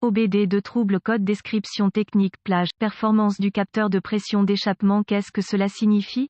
OBD de trouble code description technique plage, performance du capteur de pression d'échappement. Qu'est-ce que cela signifie?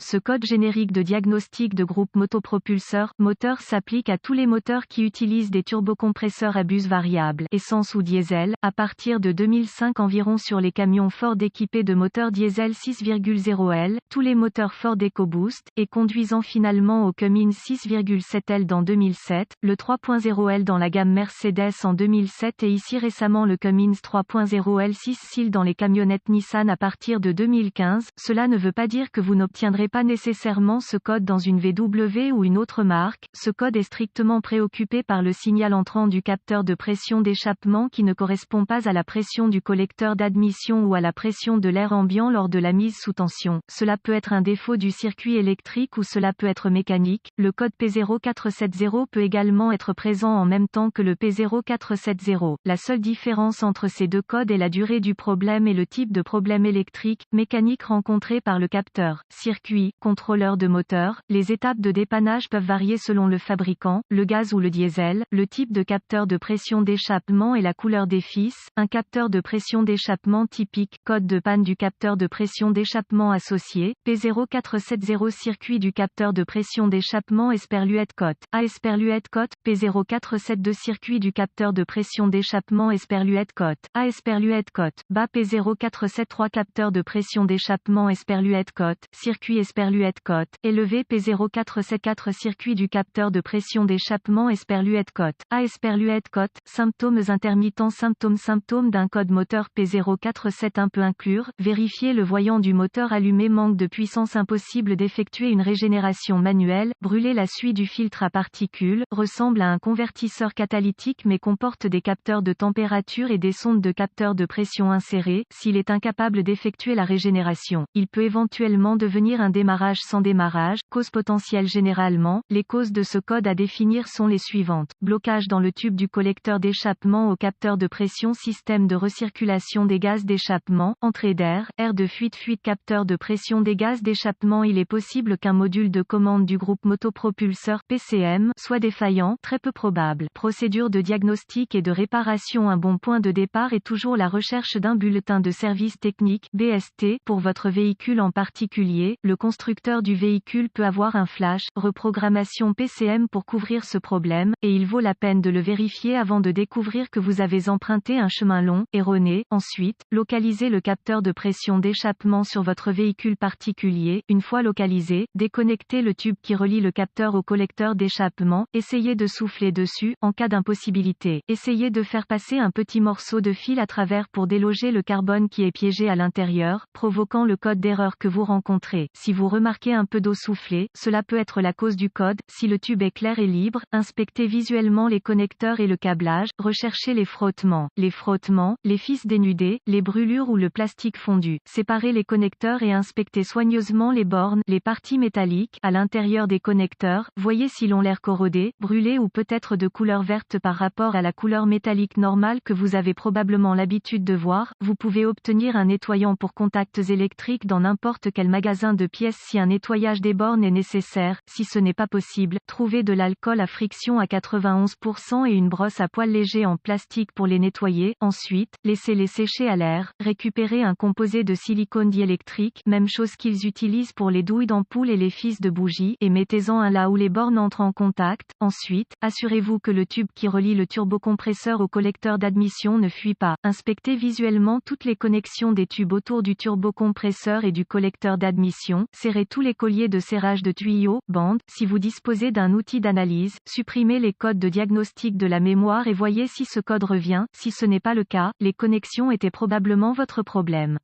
Ce code générique de diagnostic de groupe motopropulseur moteur s'applique à tous les moteurs qui utilisent des turbocompresseurs à bus variable, essence ou diesel, à partir de 2005 environ sur les camions Ford équipés de moteurs diesel 6,0 L, tous les moteurs Ford EcoBoost, et conduisant finalement au Cummins 6,7 L dans 2007, le 3.0 L dans la gamme Mercedes en 2007 et ici récemment le Cummins 3.0 L 6 cils dans les camionnettes Nissan à partir de 2015. Cela ne veut pas dire que vous n'obtiendrez pas nécessairement ce code dans une VW ou une autre marque. Ce code est strictement préoccupé par le signal entrant du capteur de pression d'échappement qui ne correspond pas à la pression du collecteur d'admission ou à la pression de l'air ambiant lors de la mise sous tension. Cela peut être un défaut du circuit électrique ou cela peut être mécanique. Le code P0470 peut également être présent en même temps que le P0470. La seule différence entre ces deux codes est la durée du problème et le type de problème électrique, mécanique rencontré par le capteur. Circuit, contrôleur de moteur, les étapes de dépannage peuvent varier selon le fabricant, le gaz ou le diesel, le type de capteur de pression d'échappement et la couleur des fils. Un capteur de pression d'échappement typique, code de panne du capteur de pression d'échappement associé, P0470 circuit du capteur de pression d'échappement Esperluette cote, A Esperluette cote, P0472 circuit du capteur de pression d'échappement Esperluette cote, A Esperluette cote, bas P0473 capteur de pression d'échappement Esperluette cote, circuit Esperluette cote, élevé P0474 circuit du capteur de pression d'échappement Esperluette cote, A Esperluette cote, symptômes intermittents symptômes d'un code moteur P047 peut inclure, vérifier le voyant du moteur allumé manque de puissance impossible d'effectuer une régénération manuelle, brûler la suie du filtre à particules, ressemble à un convertisseur catalytique mais comporte des capteurs de température et des sondes de capteurs de pression insérées, s'il est incapable d'effectuer la régénération, il peut éventuellement devenir un démarrage sans démarrage. Cause potentielle. Généralement, les causes de ce code à définir sont les suivantes. Blocage dans le tube du collecteur d'échappement au capteur de pression, système de recirculation des gaz d'échappement, entrée d'air, air de fuite capteur de pression des gaz d'échappement. Il est possible qu'un module de commande du groupe motopropulseur PCM soit défaillant, très peu probable. Procédure de diagnostic et de réparation. Un bon point de départ est toujours la recherche d'un bulletin de service technique BST pour votre véhicule en particulier. Le constructeur du véhicule peut avoir un flash, reprogrammation PCM pour couvrir ce problème, et il vaut la peine de le vérifier avant de découvrir que vous avez emprunté un chemin long, erroné. Ensuite, localisez le capteur de pression d'échappement sur votre véhicule particulier. Une fois localisé, déconnectez le tube qui relie le capteur au collecteur d'échappement, essayez de souffler dessus. En cas d'impossibilité, essayez de faire passer un petit morceau de fil à travers pour déloger le carbone qui est piégé à l'intérieur, provoquant le code d'erreur que vous rencontrez. Si vous remarquez un peu d'eau soufflée, cela peut être la cause du code. Si le tube est clair et libre, inspectez visuellement les connecteurs et le câblage, recherchez les frottements, les fils dénudés, les brûlures ou le plastique fondu. Séparez les connecteurs et inspectez soigneusement les bornes, les parties métalliques, à l'intérieur des connecteurs, voyez s'ils ont l'air corrodés, brûlés ou peut-être de couleur verte par rapport à la couleur métallique normale que vous avez probablement l'habitude de voir. Vous pouvez obtenir un nettoyant pour contacts électriques dans n'importe quel magasin de pièces si un nettoyage des bornes est nécessaire. Si ce n'est pas possible, trouvez de l'alcool à friction à 91% et une brosse à poils légers en plastique pour les nettoyer. Ensuite, laissez-les sécher à l'air. Récupérez un composé de silicone diélectrique, même chose qu'ils utilisent pour les douilles d'ampoule et les fils de bougies, et mettez-en un là où les bornes entrent en contact. Ensuite, assurez-vous que le tube qui relie le turbocompresseur au collecteur d'admission ne fuit pas. Inspectez visuellement toutes les connexions des tubes autour du turbocompresseur et du collecteur d'admission. Serrez tous les colliers de serrage de tuyaux, bandes. Si vous disposez d'un outil d'analyse, supprimez les codes de diagnostic de la mémoire et voyez si ce code revient. Si ce n'est pas le cas, les connexions étaient probablement votre problème.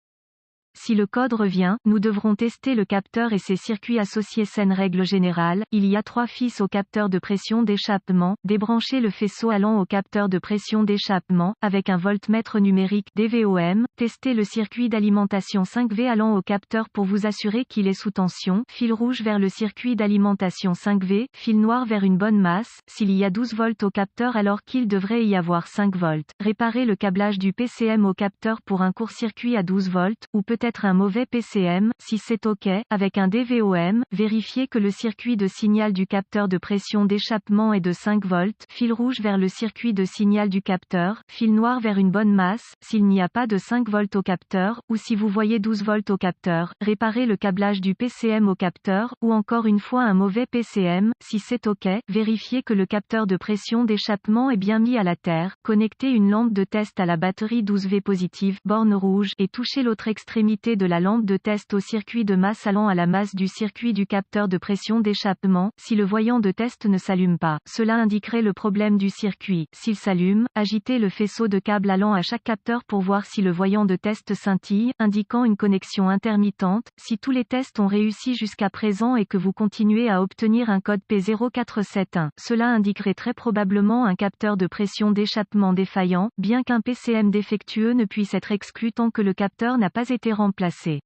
Si le code revient, nous devrons tester le capteur et ses circuits associés. Saine règle générale, il y a 3 fils au capteur de pression d'échappement. Débranchez le faisceau allant au capteur de pression d'échappement, avec un voltmètre numérique DVOM. Testez le circuit d'alimentation 5V allant au capteur pour vous assurer qu'il est sous tension. Fil rouge vers le circuit d'alimentation 5V, fil noir vers une bonne masse. S'il y a 12 volts au capteur alors qu'il devrait y avoir 5 volts. Réparez le câblage du PCM au capteur pour un court-circuit à 12 volts, ou peut-être être un mauvais PCM. Si c'est OK, avec un DVOM, vérifiez que le circuit de signal du capteur de pression d'échappement est de 5 volts, fil rouge vers le circuit de signal du capteur, fil noir vers une bonne masse. S'il n'y a pas de 5 volts au capteur, ou si vous voyez 12 volts au capteur, réparez le câblage du PCM au capteur, ou encore une fois un mauvais PCM. Si c'est OK, vérifiez que le capteur de pression d'échappement est bien mis à la terre, connectez une lampe de test à la batterie 12V positive, borne rouge, et touchez l'autre extrémité de la lampe de test au circuit de masse allant à la masse du circuit du capteur de pression d'échappement. Si le voyant de test ne s'allume pas, cela indiquerait le problème du circuit. S'il s'allume, agitez le faisceau de câble allant à chaque capteur pour voir si le voyant de test scintille, indiquant une connexion intermittente. Si tous les tests ont réussi jusqu'à présent et que vous continuez à obtenir un code P0471, cela indiquerait très probablement un capteur de pression d'échappement défaillant, bien qu'un PCM défectueux ne puisse être exclu tant que le capteur n'a pas été remplacé.